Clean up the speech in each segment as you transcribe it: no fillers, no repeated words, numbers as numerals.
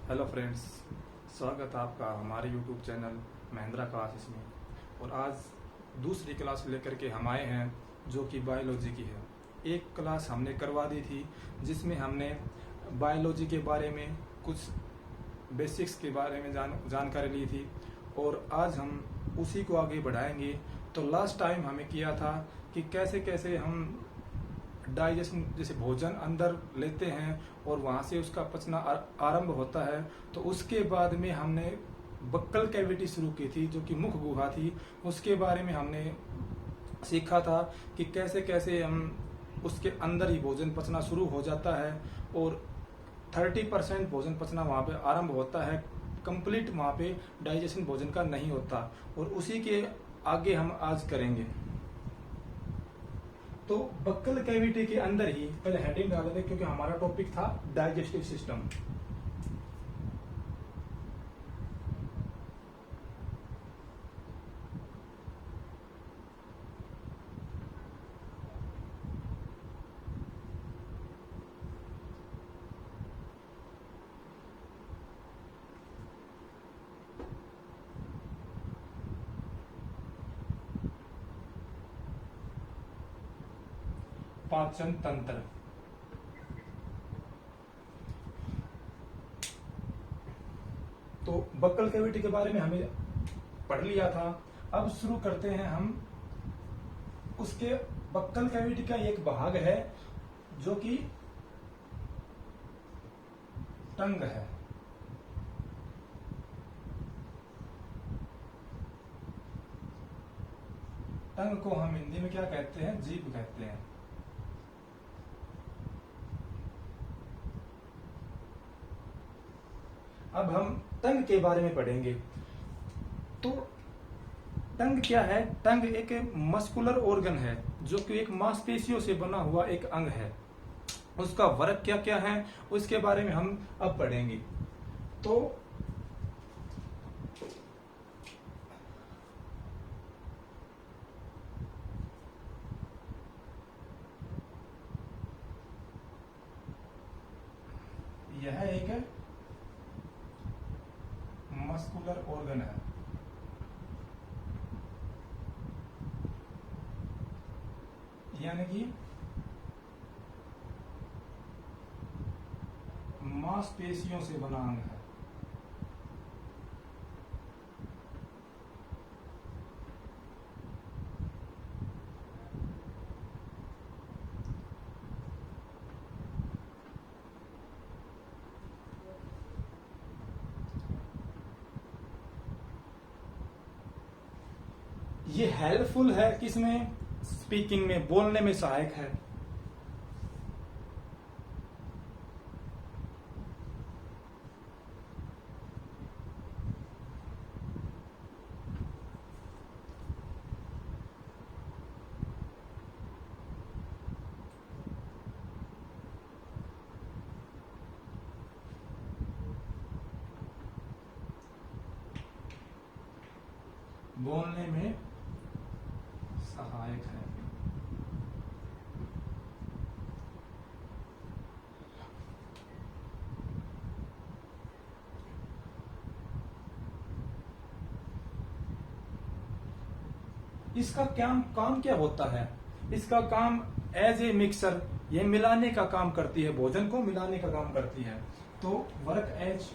Hello friends, स्वागत है आपका हमारे यूट्यूब चैनल महिंद्रा क्लासेस में। और आज दूसरी क्लास लेकर के हम आए हैं जो कि बायोलॉजी की है। एक क्लास हमने करवा दी थी जिसमें हमने बायोलॉजी के बारे में कुछ बेसिक्स के बारे में जानकारी ली थी और आज हम उसी को आगे बढ़ाएंगे। तो लास्ट टाइम हमें किया था कि कैसे कैसे हम डाइजेशन, जैसे भोजन अंदर लेते हैं और वहाँ से उसका पचना आरंभ होता है, तो उसके बाद में हमने बक्कल कैविटी शुरू की थी जो कि मुख गुहा थी। उसके बारे में हमने सीखा था कि कैसे कैसे हम उसके अंदर ही भोजन पचना शुरू हो जाता है और 30% भोजन पचना वहाँ पे आरंभ होता है। कंप्लीट वहाँ पे डाइजेशन भोजन का नहीं होता और उसी के आगे हम आज करेंगे। तो बक्कल कैविटी के अंदर ही पहले हेडिंग डाल देते क्योंकि हमारा टॉपिक था डाइजेस्टिव सिस्टम। पाचन तंत्र। तो बक्कल कैविटी के बारे में हमें पढ़ लिया था। अब शुरू करते हैं हम उसके। बक्कल कैविटी का एक भाग है जो कि टंग है। टंग को हम हिंदी में क्या कहते हैं? जीभ कहते हैं। अब हम टंग के बारे में पढ़ेंगे। तो टंग क्या है? टंग एक मस्कुलर ऑर्गन है जो कि एक मांसपेशियों से बना हुआ एक अंग है। उसका वर्ग क्या क्या है उसके बारे में हम अब पढ़ेंगे। तो यह एक मस्कुलर ऑर्गन है। यानी कि मांसपेशियों से बना अंग है। ये हेल्पफुल है किसमें? स्पीकिंग में, बोलने में सहायक है। बोलने में सहायक है। इसका काम क्या होता है? इसका काम एज ए मिक्सर, ये मिलाने का काम करती है, भोजन को मिलाने का काम करती है। तो work as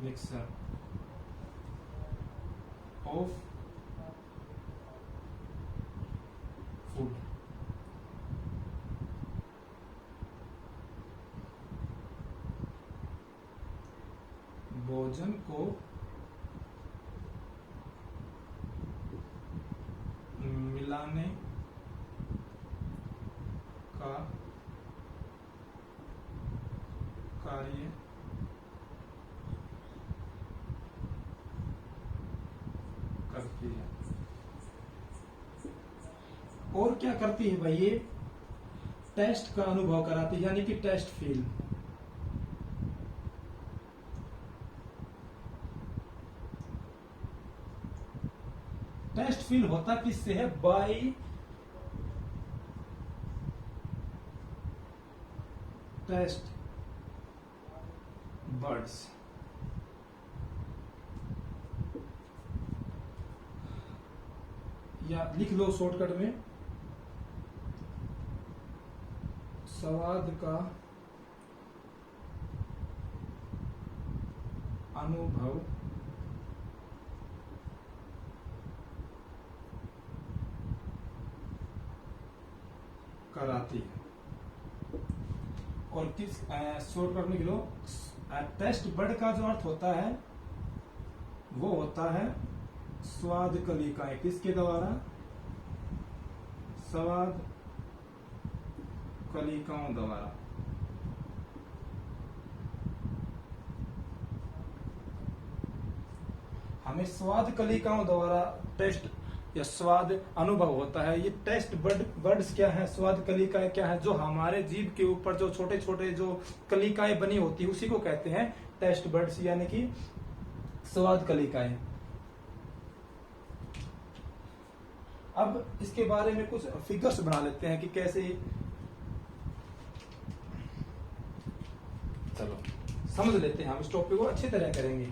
mixer of food. भोजन को मिलाने का कार्य करती है। और क्या करती है भाई? ये टेस्ट का अनुभव कराती है, यानी कि टेस्ट फील। टेस्ट फील होता किससे है? By taste buds. या लिख लो शॉर्टकट में, स्वाद का अनुभव कराती है। और किस शॉर्टकट में लिख लो, टेस्ट बर्ड का जो अर्थ होता है वो होता है स्वाद कलिकाएं। किसके द्वारा? स्वाद कलिकाओं द्वारा। हमें स्वाद कलिकाओं द्वारा टेस्ट या स्वाद अनुभव होता है। ये टेस्ट बर्ड्स क्या है? स्वाद कलिकाएं क्या है? जो हमारे जीभ के ऊपर जो छोटे छोटे जो कलिकाएं बनी होती है उसी को कहते हैं टेस्ट बर्ड्स, यानी कि स्वाद कलिकाएं। अब इसके बारे में कुछ फिगर्स बना लेते हैं कि कैसे, चलो समझ लेते हैं, हम इस टॉपिक को अच्छी तरह करेंगे।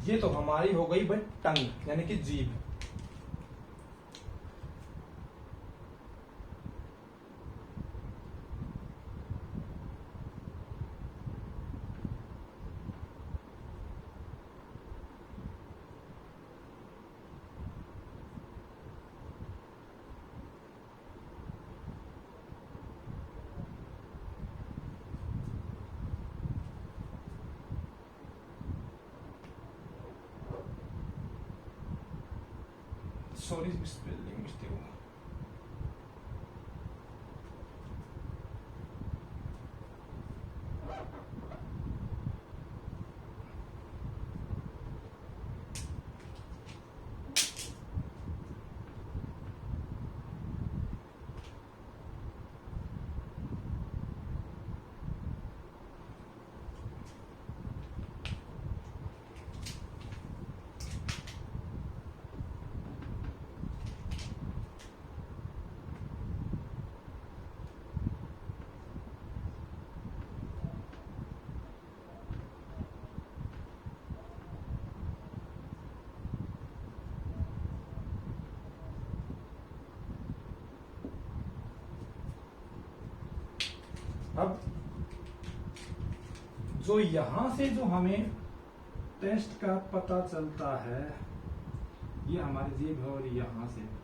ये तो हमारी हो गई भाई टंग यानी कि जीभ। सॉरी स्पेलिंग मिस्टेक हुआ। अब जो यहां से जो हमें टेस्ट का पता चलता है, ये हमारी जीभ है और यहां से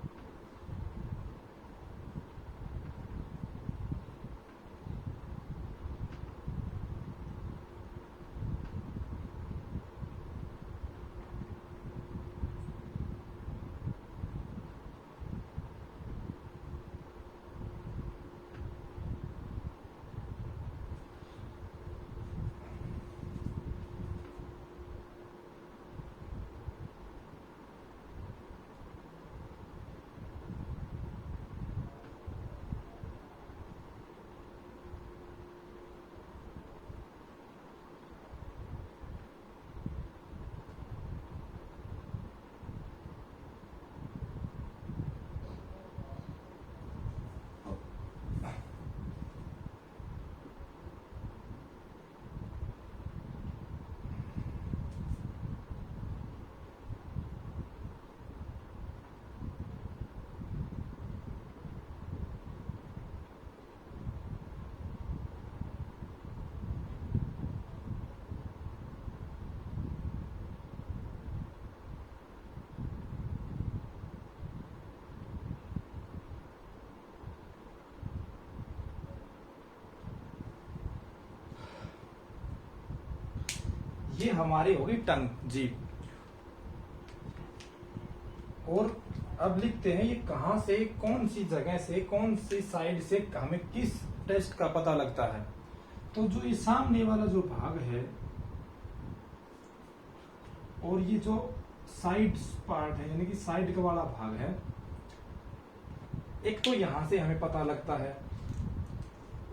ये हमारी होगी टंग, जीभ। और अब लिखते हैं ये कहां से, कौन सी जगह से, कौन सी साइड से हमें किस टेस्ट का पता लगता है। तो जो ये सामने वाला जो भाग है और ये जो साइड पार्ट है यानी कि साइड का वाला भाग है, एक तो यहां से हमें पता लगता है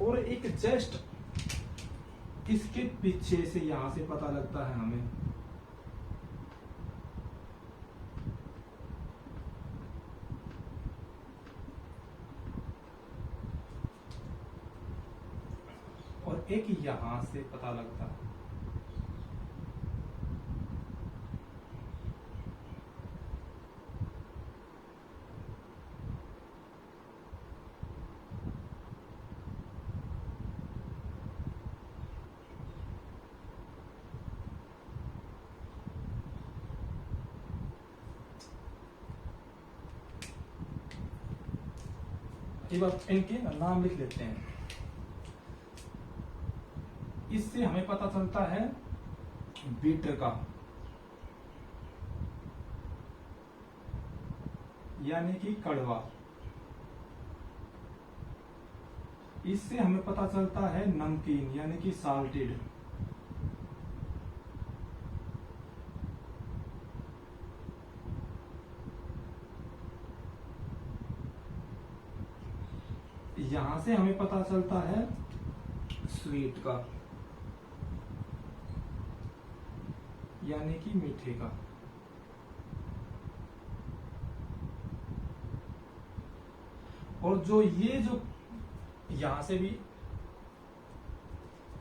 और एक जस्ट इसके पीछे से यहां से पता लगता है हमें। और एक यहां से पता लगता है। एक बार इनके नाम लिख लेते हैं। इससे हमें पता चलता है बीटर का, यानी कि कड़वा। इससे हमें पता चलता है नमकीन, यानी कि साल्टेड। यहां से हमें पता चलता है स्वीट का, यानी कि मीठे का। और जो ये जो यहां से भी,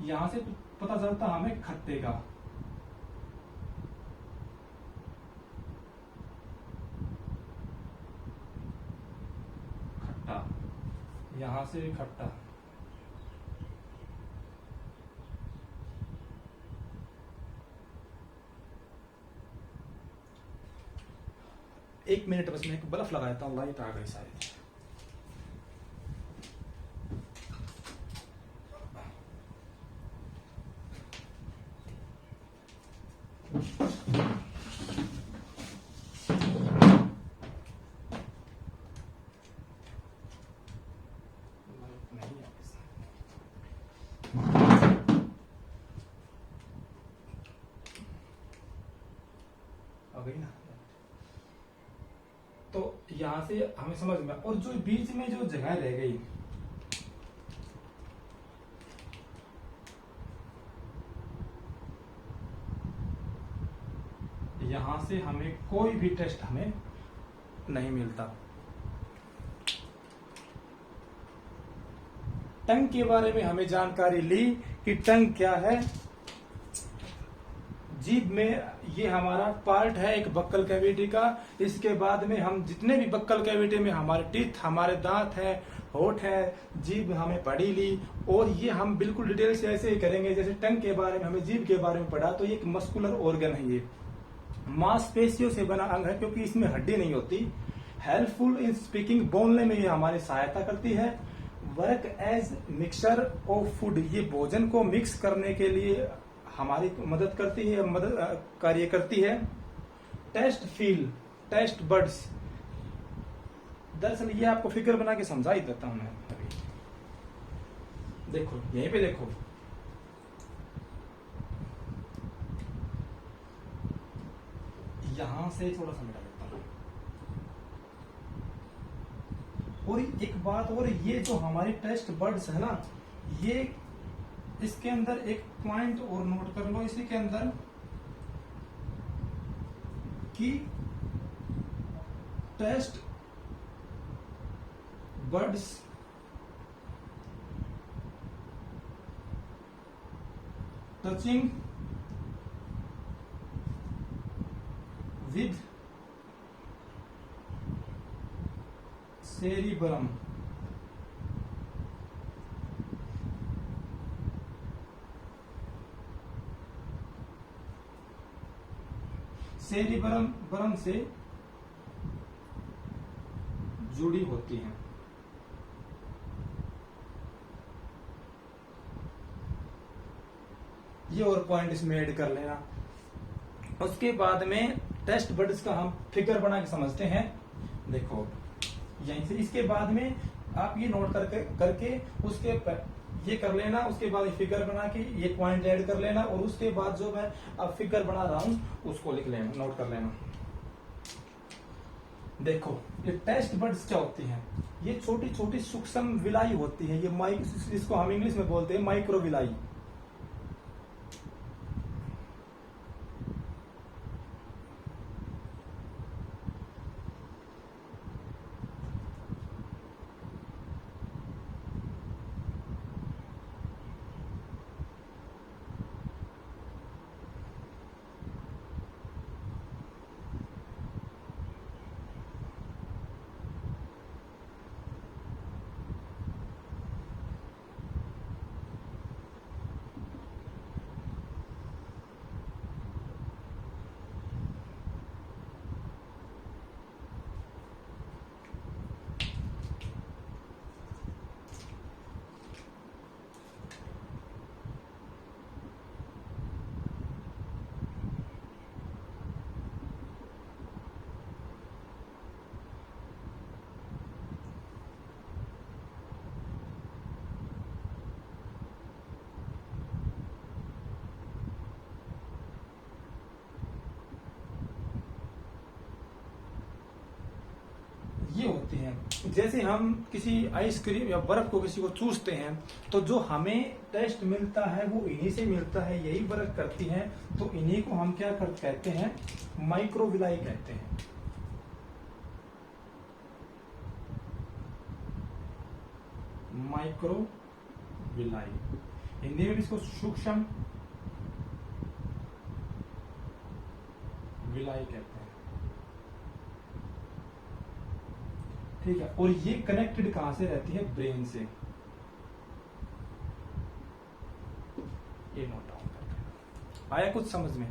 यहां से पता चलता हमें खट्टे का। खट्टा, यहां से भी खट्टा। एक मिनट बस मैं एक बल्ब लगा देता हूँ, लाइट आ गई शायद। आ गई ना। तो यहां से हमें समझ में, और जो बीच में जो जगह रह गई, यहां से हमें कोई भी टेस्ट हमें नहीं मिलता। टंग के बारे में हमें जानकारी ली कि टंग क्या है। जीभ में ये हमारा पार्ट है एक बक्कल कैविटी का। इसके बाद में हम जितने भी बक्कल कैविटी में हमारे टीथ, हमारे दांत है, होठ है, जीभ हमें पढ़ी ली। और ये हम बिल्कुल डिटेल से ऐसे ही करेंगे जैसे टंग के बारे में हमें जीभ के बारे में पढ़ा। तो ये एक मस्कुलर ऑर्गन है, ये मांसपेशियों से बना अंग है क्योंकि इसमें हड्डी नहीं होती। हेल्पफुल इन स्पीकिंग, बोलने में ये हमारी सहायता करती है। Work as mixture of food, ये भोजन को मिक्स करने के लिए हमारी मदद करती है, मदद कार्य करती है। टेस्ट फील, टेस्ट बड्स, दरअसल ये आपको फिगर बना के समझा ही देता हूं मैं अभी। देखो यहीं पे देखो, यहां से थोड़ा सा मिटा देता हूं। और एक बात और, ये जो हमारी टेस्ट बड्स है ना, ये इसके अंदर एक पॉइंट और नोट कर लो इसी के अंदर कि टेस्ट बड्स टचिंग विद सेरिबरम, सेरिबरम से जुड़ी होती हैं। ये और पॉइंट इसमें ऐड कर लेना। उसके बाद में टेस्ट बर्ड्स का हम फिगर बना के समझते हैं। देखो यहीं से इसके बाद में आप ये नोट करके उसके ये कर लेना, उसके बाद फिगर बना के ये पॉइंट ऐड कर लेना, और उसके बाद जो मैं अब फिगर बना रहा हूं उसको लिख लेना, नोट कर लेना। देखो ये टेस्ट बर्ड्स क्या होती हैं, ये छोटी छोटी सूक्ष्म विलाई होती है, ये इसको हम इंग्लिश में बोलते हैं माइक्रो विलाई। ये होती हैं, जैसे हम किसी आइसक्रीम या बर्फ को किसी को चूसते हैं तो जो हमें टेस्ट मिलता है वो इन्हीं से मिलता है, यही बर्फ करती हैं, तो इन्हीं को हम क्या कहते हैं, माइक्रोविलाई कहते हैं। माइक्रोविलाई हिंदी में भी इसको सूक्ष्म विलाई कहते हैं। ठीक है, और ये कनेक्टेड कहां से रहती है, ब्रेन से। ये नोट डाउन करके आया कुछ समझ में।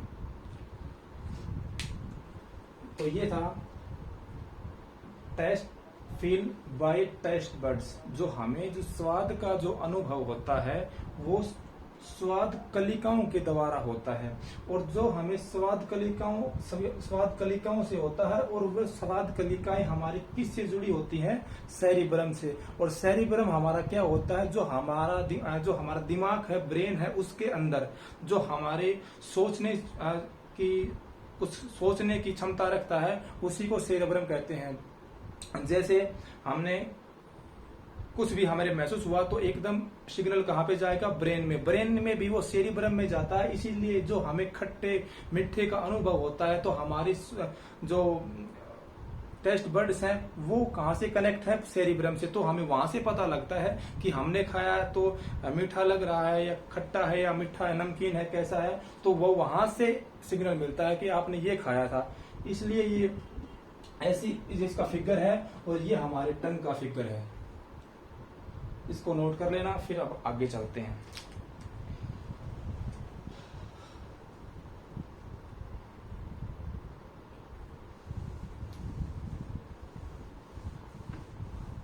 तो ये था taste feel by taste buds, जो हमें जो स्वाद का जो अनुभव होता है वो स्वाद कलिकाओं के द्वारा होता है, और जो हमें स्वाद कलिकाओं से होता है, और वह स्वाद कलिकाएं हमारी किससे जुड़ी होती हैं, सेरिब्रम से। और सेरिब्रम हमारा क्या होता है, जो हमारा दिमाग है, ब्रेन है, उसके अंदर जो हमारे कुछ सोचने की क्षमता रखता है, उसी को सेरिब्रम कहते हैं। जैसे हमने कुछ भी हमारे महसूस हुआ तो एकदम सिग्नल कहाँ पे जाएगा, ब्रेन में, ब्रेन में भी वो सेरिब्रम में जाता है। इसीलिए जो हमें खट्टे मीठे का अनुभव होता है तो हमारी जो टेस्ट बर्ड्स हैं वो कहाँ से कनेक्ट है, सेरिब्रम से। तो हमें वहां से पता लगता है कि हमने खाया तो मीठा लग रहा है या खट्टा है या मीठा है, नमकीन है, कैसा है, तो वो वहां से सिग्नल मिलता है कि आपने ये खाया था। इसलिए ये ऐसी इसका फिगर है, और ये हमारे टंग का फिगर है। इसको नोट कर लेना, फिर अब आगे चलते हैं।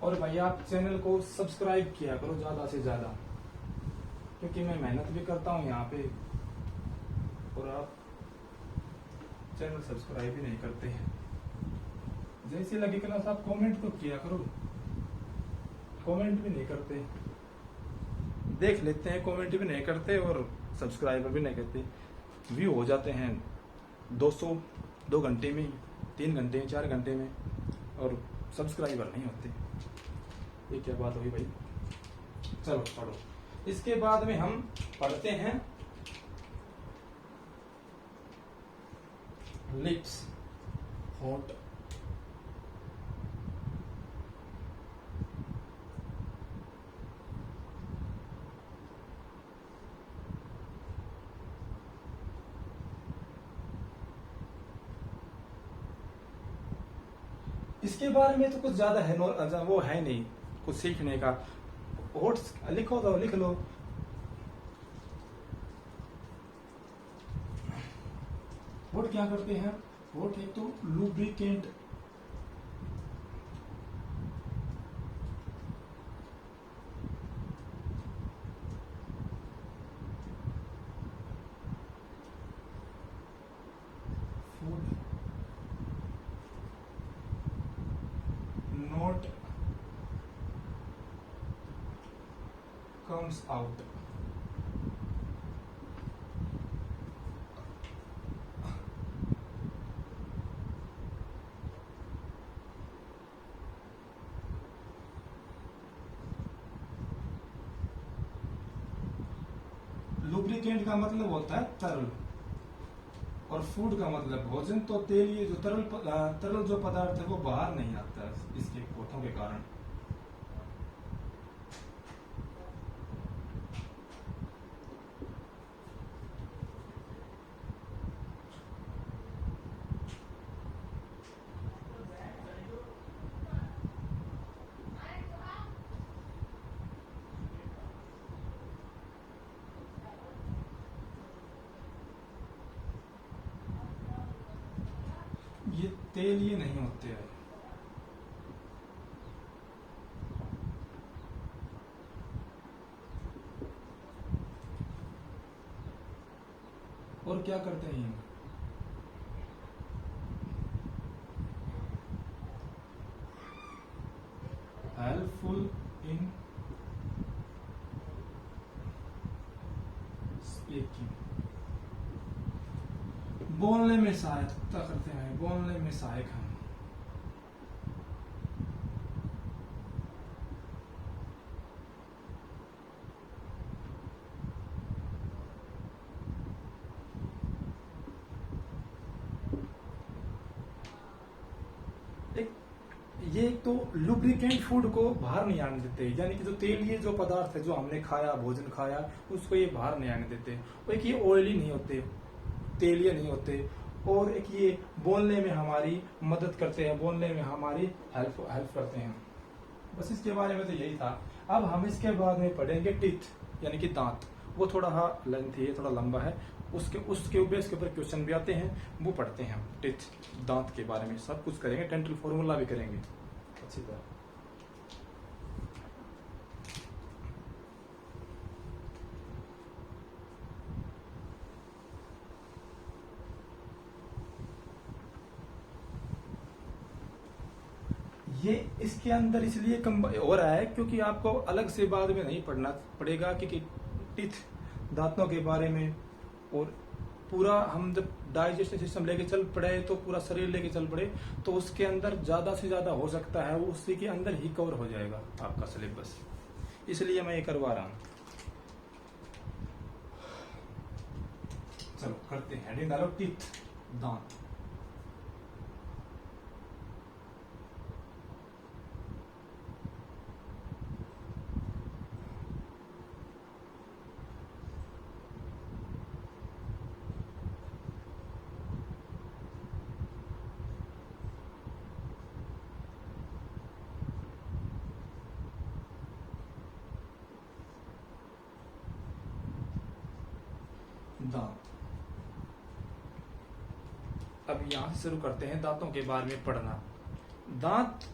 और भाई आप चैनल को सब्सक्राइब किया करो ज्यादा से ज्यादा, क्योंकि मैं मेहनत भी करता हूं यहाँ पे और आप चैनल सब्सक्राइब भी नहीं करते हैं। जैसे लगी क्लास आप कमेंट तो किया करो, कमेंट भी नहीं करते, देख लेते हैं, कमेंट भी नहीं करते और सब्सक्राइबर भी नहीं करते। व्यू हो जाते हैं 200 2 घंटे में, 3 घंटे में, 4 घंटे में, और सब्सक्राइबर नहीं होते। ये क्या बात हुई भाई। चलो पढ़ो। इसके बाद में हम पढ़ते हैं लिप्स, होंठ। इसके बारे में तो कुछ ज्यादा है वो है नहीं कुछ सीखने का। होठ लिखो तो लिख लो। होठ क्या करते हैं, होठ एक तो लुब्रिकेंट, comes out. लुब्रिकेंट का मतलब होता है तरल, और फूड का मतलब भोजन। तो तेल, ये जो तरल जो पदार्थ है वो बाहर नहीं आता है इसके कोठों के कारण। ये तेल ये नहीं होते हैं। और क्या करते हैं ये? हेल्पफुल इन स्पीकिंग, बोलने में सहायता करते हैं, बोलने में सहायक हैं। ये तो लुब्रिकेंट फूड को बाहर नहीं आने देते, यानी कि जो तेल ये जो पदार्थ है जो हमने खाया, भोजन खाया, उसको ये बाहर नहीं आने देते। और एक ये ऑयली नहीं होते, तेलीय नहीं होते, और एक ये बोलने में हमारी मदद करते हैं, बोलने में हमारी हेल्प करते हैं। बस इसके बारे में तो यही था। अब हम इसके बाद में पढ़ेंगे टीथ, यानी कि दांत। वो थोड़ा लेंथी है, थोड़ा लंबा है, उसके बेस के ऊपर क्वेश्चन भी आते हैं, वो पढ़ते हैं हम। टीथ, दांत के बारे में सब कुछ करेंगे, डेंटल फॉर्मूला भी करेंगे अच्छी तरह। ये इसके अंदर इसलिए कम हो रहा है क्योंकि आपको अलग से बाद में नहीं पढ़ना पड़ेगा, क्योंकि टीथ, दांतों के बारे में, और पूरा हम जब डाइजेस्टिव सिस्टम लेके चल पड़े तो पूरा शरीर लेके चल पड़े तो उसके अंदर ज्यादा से ज्यादा हो सकता है वो उसी के अंदर ही कवर हो जाएगा आपका सिलेबस, इसलिए मैं ये करवा रहा हूं। चलो करते हैं, हेडिंग डालो टीथ, दांत। दांत। अब यहां से शुरू करते हैं दांतों के बारे में पढ़ना। दांत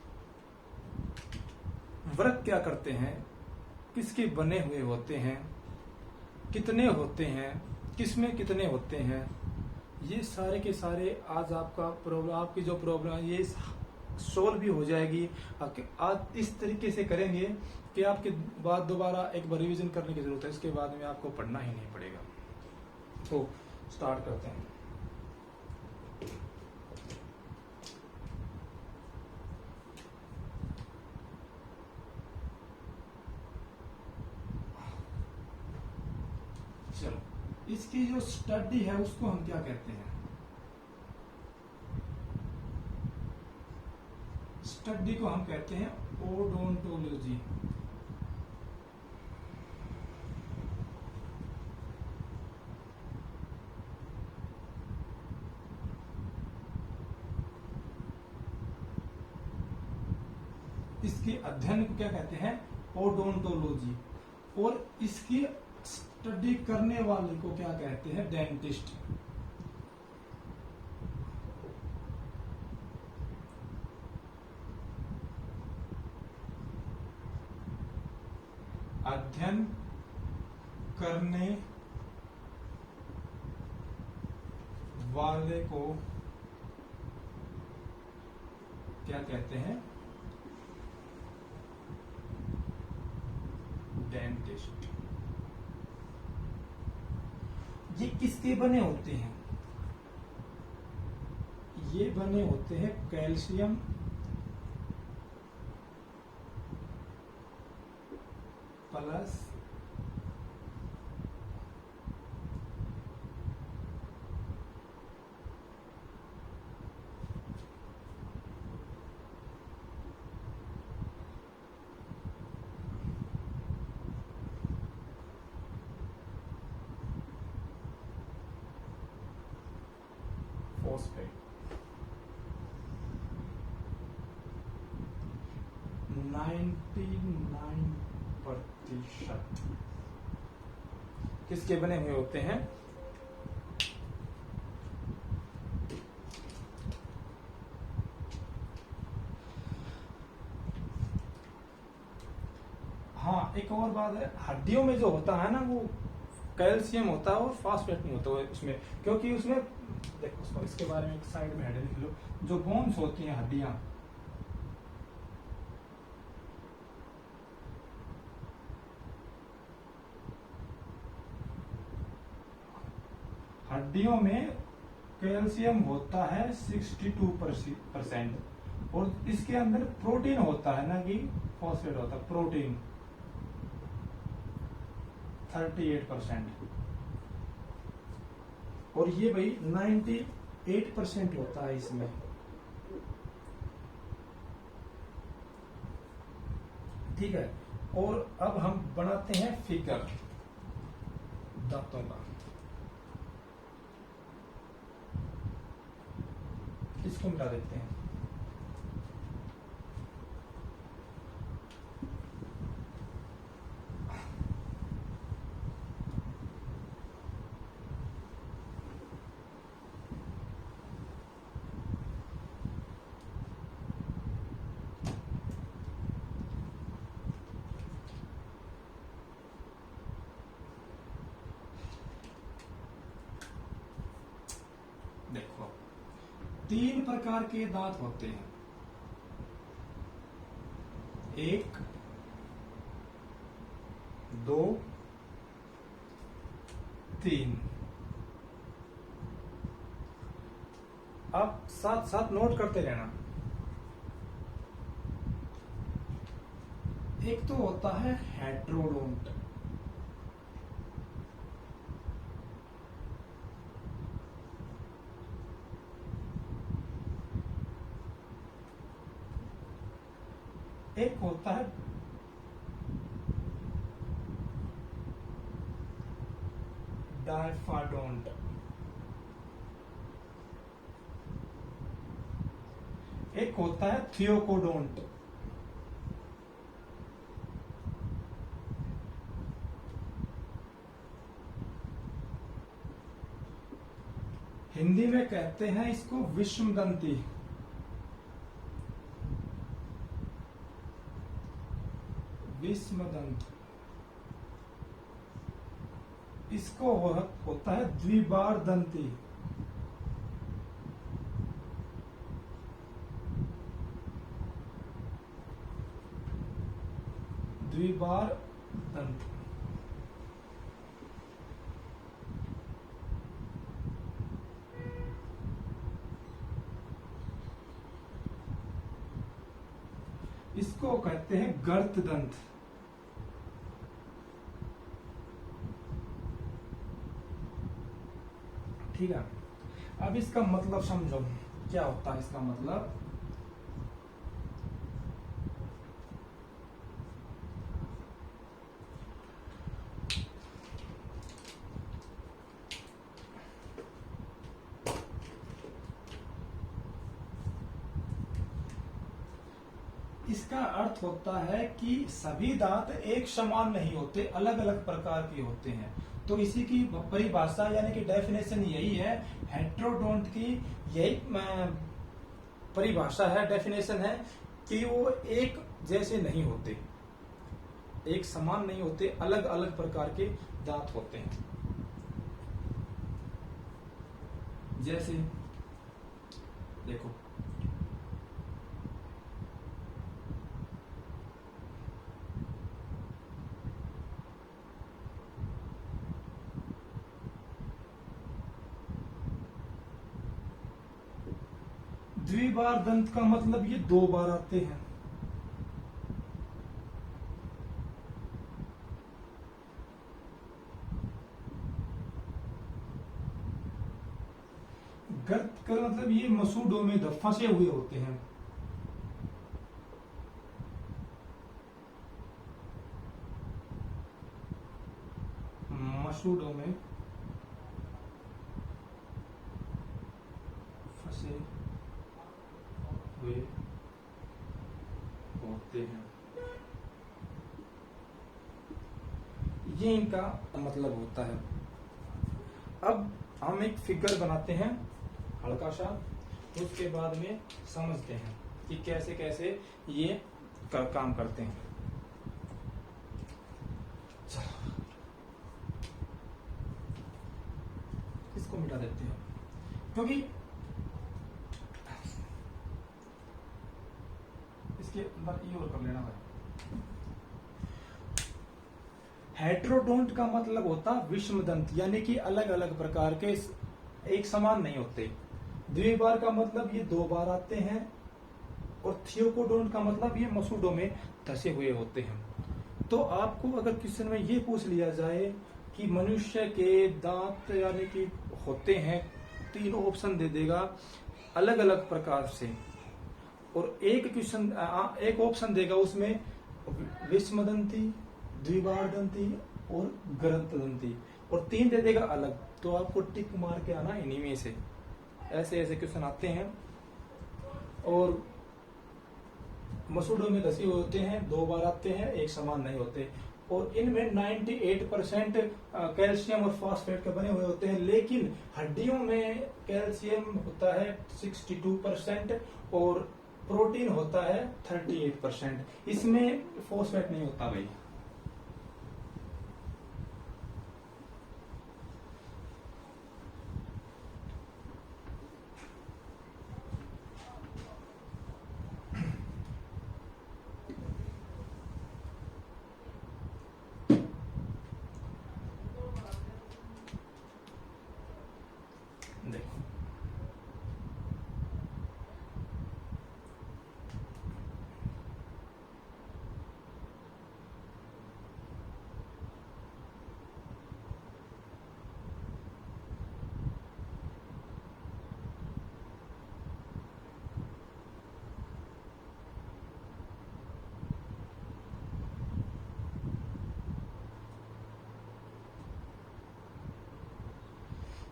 वृक्क क्या करते हैं, किसके बने हुए होते हैं, कितने होते हैं, किसमें कितने होते हैं, ये सारे के सारे आज आपकी जो प्रॉब्लम है ये सोल्व भी हो जाएगी। आज इस तरीके से करेंगे कि आपके बाद दोबारा एक बार रिवीजन करने की जरूरत है, इसके बाद में आपको पढ़ना ही नहीं पड़ेगा। तो स्टार्ट करते हैं। चलो, इसकी जो स्टडी है उसको हम क्या कहते हैं? स्टडी को हम कहते हैं ओडोंटोलॉजी। इसके अध्ययन को क्या कहते हैं? ओडोंटोलॉजी। और इसकी स्टडी करने वाले को क्या कहते हैं? डेंटिस्ट। अध्ययन करने वाले को क्या कहते हैं? डेंटिस्ट। ये किसके बने होते हैं? ये बने होते हैं कैल्शियम प्लस फॉस्फेट। 99% किसके बने हुए होते हैं? हाँ, एक और बात है, हड्डियों में जो होता है ना वो कैल्शियम होता है और फास्फेट नहीं होता है उसमें, क्योंकि उसमें देखो उसको इसके बारे में एक साइड में हेडिंग लिख लो। जो बोन्स होती हैं, हड्डियां, हड्डियों में कैल्शियम होता है 62% और इसके अंदर प्रोटीन होता है ना कि फॉस्फेट होता है, प्रोटीन 38%। और ये भाई 98% होता है इसमें। ठीक है, और अब हम बनाते हैं फिगर दांतों का। इसको मिटा देते हैं। देखो, 3 प्रकार के दांत होते हैं। 1, 2, 3। अब साथ साथ नोट करते रहना। एक तो होता है हेट्रोडोंट, एक होता है डायफाडोंट, एक होता है थियोकोडोंट। हिंदी में कहते हैं इसको विषमदंती। विषमदंत। इसको होता है द्विबार दंती। द्विबार दंत। इसको कहते हैं गर्त दंत। ठीक है, अब इसका मतलब समझो क्या होता है इसका मतलब। इसका अर्थ होता है कि सभी दांत एक समान नहीं होते, अलग अलग प्रकार के होते हैं। तो इसी की परिभाषा यानी कि डेफिनेशन यही है, हेट्रोडोंट की यही परिभाषा है, डेफिनेशन है कि वो एक जैसे नहीं होते, एक समान नहीं होते, अलग अलग प्रकार के दांत होते हैं। जैसे देखो, द्विबार दंत का मतलब ये 2 बार आते हैं। गर्त का मतलब ये मसूडों में फंसे हुए होते हैं। मसूडों में फंसे हुए होते हैं, ये इनका मतलब होता है। अब हम एक फिगर बनाते हैं हल्का सा, उसके बाद में समझते हैं कि कैसे कैसे ये काम करते हैं। चलो इसको मिटा देते हैं, क्योंकि इसके अंदर ये और कर लेना भाई। हेट्रोडोंट का मतलब होता विषमदंत, यानी कि अलग अलग प्रकार के, एक समान नहीं होते। द्विबार का मतलब ये 2 बार आते हैं, और थियोकोडोंट का मतलब ये मसूडों में धसे हुए होते हैं। तो आपको अगर क्वेश्चन में ये पूछ लिया जाए कि मनुष्य के दांत यानी कि होते हैं, 3 ऑप्शन दे देगा अलग अलग प्रकार से, और एक ऑप्शन देगा उसमें विषमदंती, द्विबारदंती और ग्रंथदंती, और 3 दे देगा अलग। तो आपको टिक मार के आना इन्हीं में से। ऐसे ऐसे क्वेश्चन आते हैं, और मसूडों में धसे हुए होते हैं, 2 बार आते हैं, एक समान नहीं होते, और इनमें 98% कैल्शियम और फास्फेट के बने हुए होते हैं। लेकिन हड्डियों में कैल्शियम होता है 62% और प्रोटीन होता है 38%। इसमें फॉस्फेट नहीं होता भाई। देखो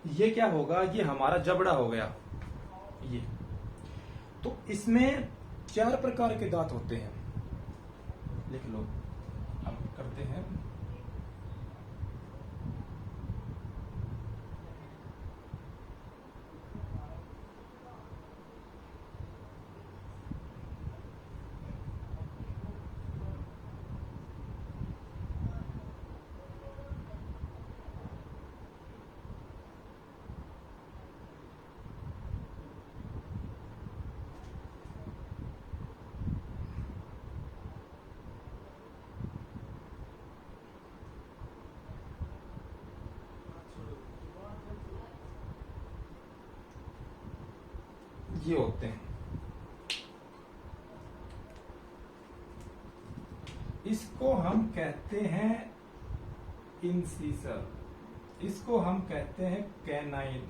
ये क्या होगा, ये हमारा जबड़ा हो गया ये। तो इसमें 4 प्रकार के दांत होते हैं, लिख लो। अब करते हैं ये होते हैं। इसको हम कहते हैं इंसीसर, इसको हम कहते हैं कैनाइन,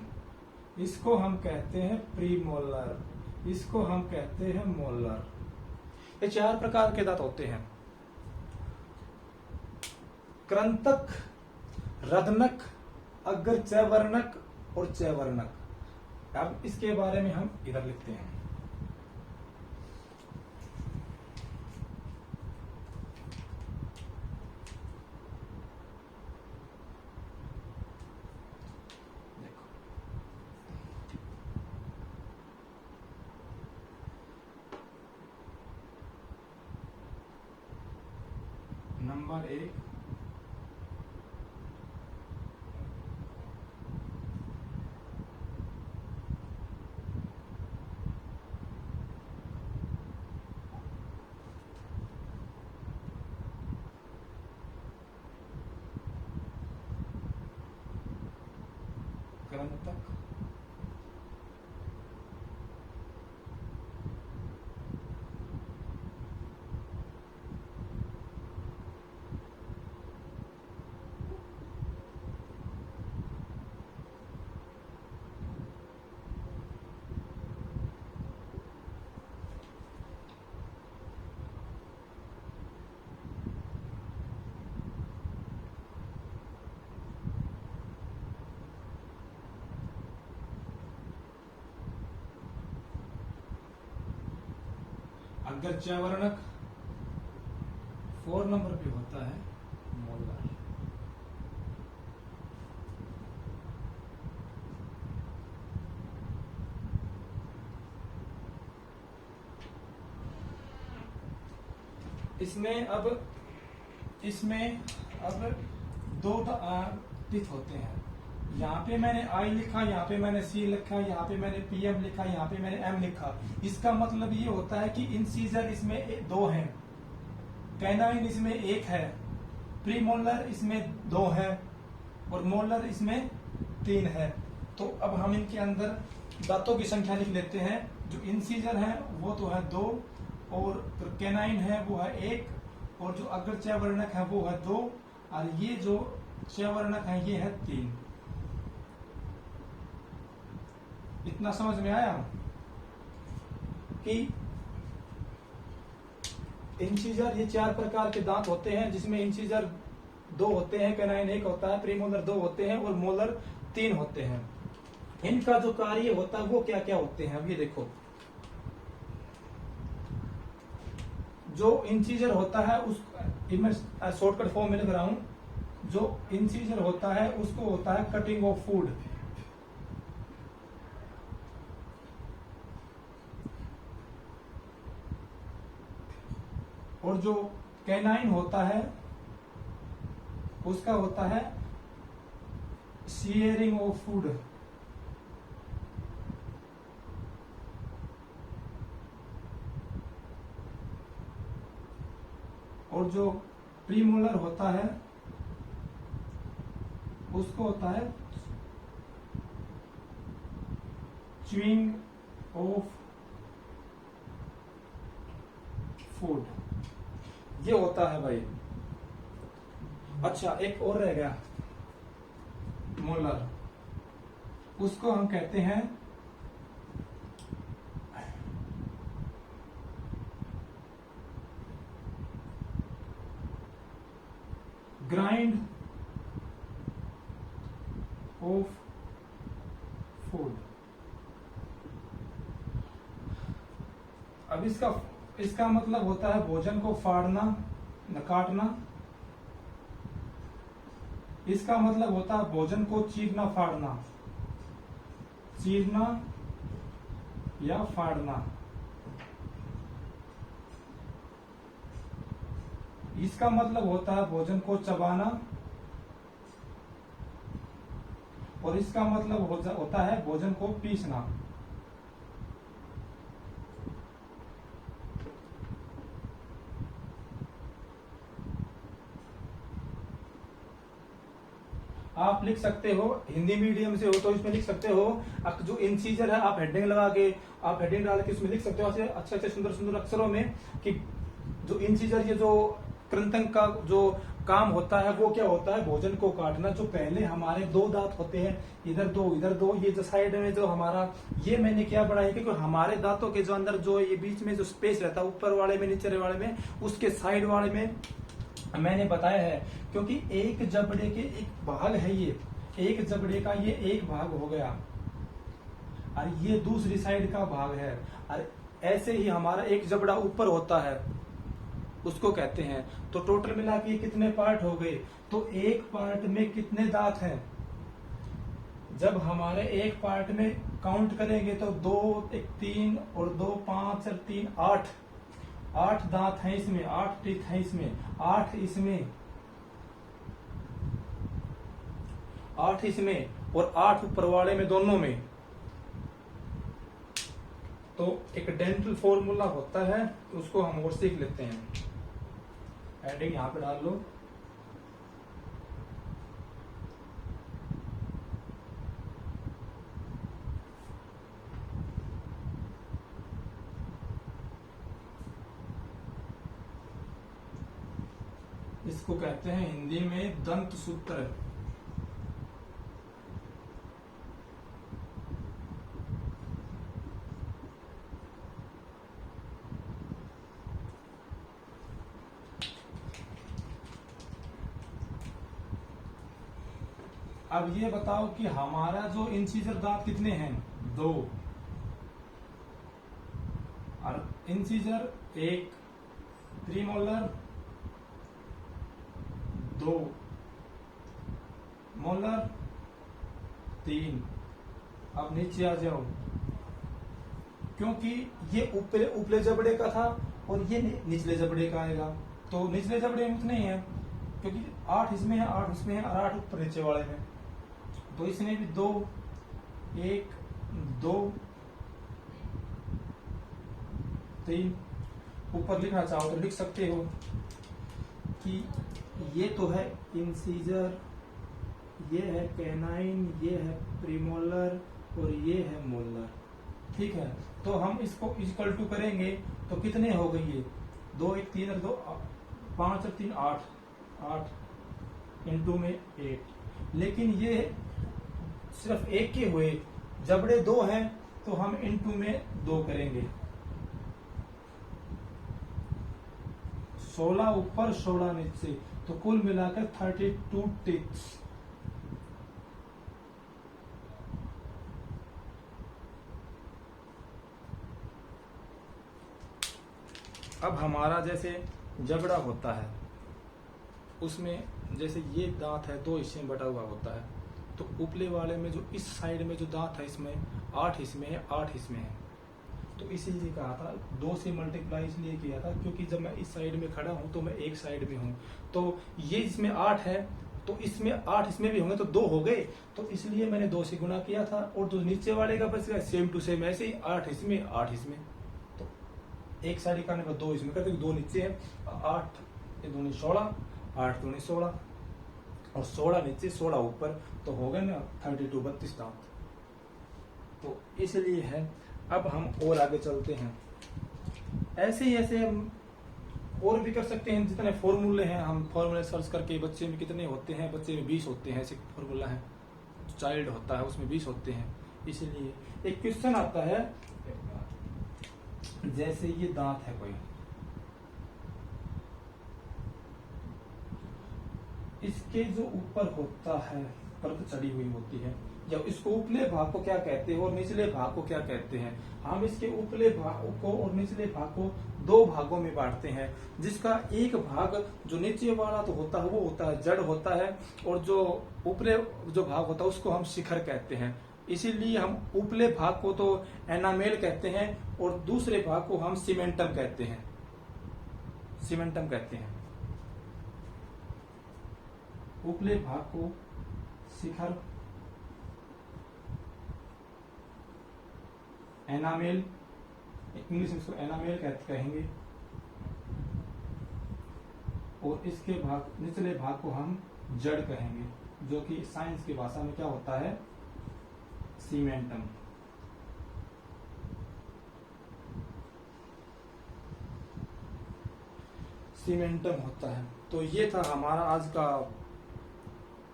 इसको हम कहते हैं प्रीमोलर, इसको हम कहते हैं मोलर। ये 4 प्रकार के दांत होते हैं। कृंतक, रत्नक, अग्र चैवर्णक और चैवर्णक। अब इसके बारे में हम इधर लिखते हैं। देखो नंबर 1 कृंतक, अगर चयवर्णक 4 नंबर पे होता है मोलर। इसमें अब दो टिथ होते हैं। यहाँ पे मैंने आई लिखा, यहाँ पे मैंने सी लिखा, यहाँ पे मैंने पीएम लिखा, यहाँ पे मैंने एम लिखा। इसका मतलब ये होता है कि इंसीजर इसमें 2 हैं, कैनाइन इसमें 1 है, प्रीमोलर इसमें 2 है और मोलर इसमें 3 है। तो अब हम इनके अंदर दांतों की संख्या लिख लेते हैं। जो इंसीजर है वो तो है 2 और कैनाइन है वो है 1 और जो अग्र चयवर्णक है वो है 2 और ये जो चयवर्णक है ये है 3। इतना समझ में आया कि इंसीजर ये 4 प्रकार के दांत होते हैं, जिसमें इंसीजर 2 होते हैं, कैनाइन 1 होता है, प्रीमोलर 2 होते हैं और मोलर 3 होते हैं। इनका जो कार्य होता है वो क्या क्या होते हैं, अब ये देखो। जो इंसीजर होता है उस मैं शॉर्टकट फॉर्म में लिख रहा हूं। जो इंसीजर होता है उसको होता है कटिंग ऑफ फूड, और जो कैनाइन होता है उसका होता है शेयरिंग ऑफ फूड। और जो प्रीमोलर होता है उसको होता है च्यूइंग ऑफ फूड। ये होता है भाई। अच्छा, एक और रह गया मोलर, उसको हम कहते हैं ग्राइंड ऑफ फूड। अब इसका मतलब होता है भोजन को फाड़ना न काटना। इसका मतलब होता है भोजन को चीरना फाड़ना, चीरना या फाड़ना। इसका मतलब होता है भोजन को चबाना और इसका मतलब होता है भोजन को पीसना। आप लिख सकते हो, हिंदी मीडियम से हो तो इसमें लिख सकते हो। जो इंसीजर है आप हेडिंग लगा के, आप हेडिंग डाल के इसमें लिख सकते हो अच्छे अच्छे सुंदर सुंदर अक्षरों में कि जो इंसीजर, ये जो कृंतक का जो काम होता है वो क्या होता है, भोजन को काटना। जो पहले हमारे 2 दांत होते हैं, इधर 2 इधर 2, ये जो साइड में जो हमारा, ये मैंने क्या पढ़ा है कि हमारे दांतों के जो अंदर जो ये बीच में जो स्पेस रहता है, ऊपर वाले में नीचे वाले में, उसके साइड वाले में मैंने बताया है। क्योंकि एक जबड़े के एक भाग है, ये एक जबड़े का ये एक भाग हो गया और ये दूसरी साइड का भाग है। और ऐसे ही हमारा एक जबड़ा ऊपर होता है, उसको कहते हैं। तो टोटल मिला के कितने पार्ट हो गए, तो एक पार्ट में कितने दांत हैं। जब हमारे एक पार्ट में काउंट करेंगे तो 2 1 3 और 2 5 और 3 8 दांत हैं इसमें, 8 टीथ हैं इसमें, 8 इसमें, 8 इसमें और 8 ऊपर वाले में, दोनों में। तो एक डेंटल फॉर्मूला होता है, उसको हम और सीख लेते हैं। हेडिंग यहां पे डाल लो। इसको कहते हैं हिंदी में दंत सूत्र। अब ये बताओ कि हमारा जो इंसीजर दांत कितने हैं, 2, और इंसीजर 1, प्रीमोलर 2, मोलर 3। अब नीचे आ जाओ, क्योंकि ये ऊपरे जबड़े का था और ये निचले जबड़े का आएगा, तो निचले जबड़े में उतने ही है, क्योंकि 8 इसमें है, 8 उसमें है और 8 ऊपर नीचे वाले में, तो इसमें भी 2, 1, 2, 3। ऊपर लिखना चाहो तो लिख सकते हो कि ये तो है इंसीजर, ये है कैनाइन, ये है प्रीमोलर और ये है मोलर। ठीक है, तो हम इसको इक्वल टू करेंगे तो कितने हो गए ये 2, 1, 3 और 2, 5 और 3 8, 8 इंटू में 8। लेकिन ये सिर्फ एक के हुए, जबड़े 2 हैं तो हम इंटू में 2 करेंगे। 16 ऊपर 16 नीचे, तो कुल मिलाकर 32 टिप्स। अब हमारा जैसे जबड़ा होता है, उसमें जैसे ये दांत है 2 हिस्से में बटा हुआ होता है, तो ऊपले वाले में जो इस साइड में जो दांत है इसमें 8 इसमें है, 8 इसमें है, तो इसीलिए कहा था 2 से मल्टीप्लाई इसलिए किया था क्योंकि जब मैं इस साइड में खड़ा हूं तो मैं एक साइड में हूं, तो ये इसमें 8 है तो इसमें 8 इसमें भी होंगे तो 2 हो गए, तो इसलिए मैंने 2 से गुना किया था। और जो नीचे वाले का बच गया सेम टू सेम ऐसे ही 8 इसमें 8 इसमें, तो एक साइड करने पर 2 इसमें करते 2 नीचे है, 8 दूनी 16, 8 दूनी 16 और 16 नीचे 16 ऊपर, तो हो गए ना 32 32 दांत, तो इसलिए है। अब हम और आगे चलते हैं, ऐसे ही ऐसे हम और भी कर सकते हैं। जितने फॉर्मूले हैं हम फॉर्मूले सर्च करके, बच्चे में कितने होते हैं, बच्चे में 20 होते हैं, ऐसे फॉर्मूला है, चाइल्ड होता है उसमें 20 होते हैं। इसलिए एक क्वेश्चन आता है, जैसे ये दांत है कोई, इसके जो ऊपर होता है परत चढ़ी हुई होती है, या इसको ऊपले भाग को क्या कहते हैं और निचले भाग को क्या कहते हैं। हम इसके ऊपले भाग को और निचले भाग को 2 भागों में बांटते हैं, जिसका एक भाग जो नीचे वाला तो होता है वो होता है जड़ होता है, और जो ऊपरे जो भाग होता है उसको हम शिखर कहते हैं। इसीलिए हम ऊपले भाग को तो एनामेल कहते हैं और दूसरे भाग को हम सीमेंटम कहते हैं, सीमेंटम कहते हैं। ऊपले भाग को शिखर, एनामेल, इंग्लिश में इसको एनामेल कहेंगे, और इसके भाग निचले भाग को हम जड़ कहेंगे, जो कि साइंस की भाषा में क्या होता है, सीमेंटम। सीमेंटम होता है। तो ये था हमारा आज का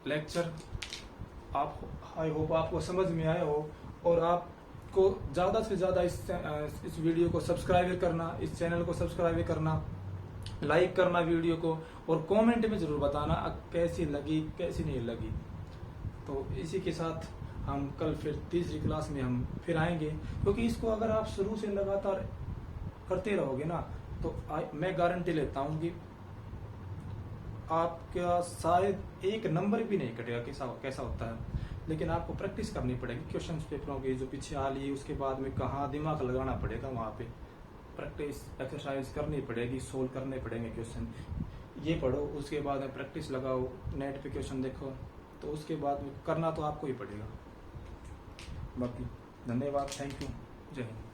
लेक्चर। आप आई होप आपको समझ में आया हो, और आपको ज्यादा से ज्यादा इस वीडियो को सब्सक्राइब करना, इस चैनल को सब्सक्राइब करना, लाइक करना वीडियो को, और कमेंट में जरूर बताना कैसी लगी कैसी नहीं लगी। तो इसी के साथ हम कल फिर तीसरी क्लास में हम फिर आएंगे, क्योंकि इसको अगर आप शुरू से लगातार करते रहोगे ना, तो मैं गारंटी लेता हूं कि आपका शायद एक नंबर भी नहीं कटेगा। कैसा होता है, लेकिन आपको प्रैक्टिस करनी पड़ेगी। क्वेश्चन पेपरों की जो पीछे आ ली, उसके बाद में कहाँ दिमाग लगाना पड़ेगा, वहां पे प्रैक्टिस एक्सरसाइज करनी पड़ेगी, सोल्व करने पड़ेंगे क्वेश्चन। ये पढ़ो, उसके बाद में प्रैक्टिस लगाओ, नेट पे क्वेश्चन देखो, तो उसके बाद में करना तो आपको ही पड़ेगा। बाकी धन्यवाद, थैंक यू, जय हिंद।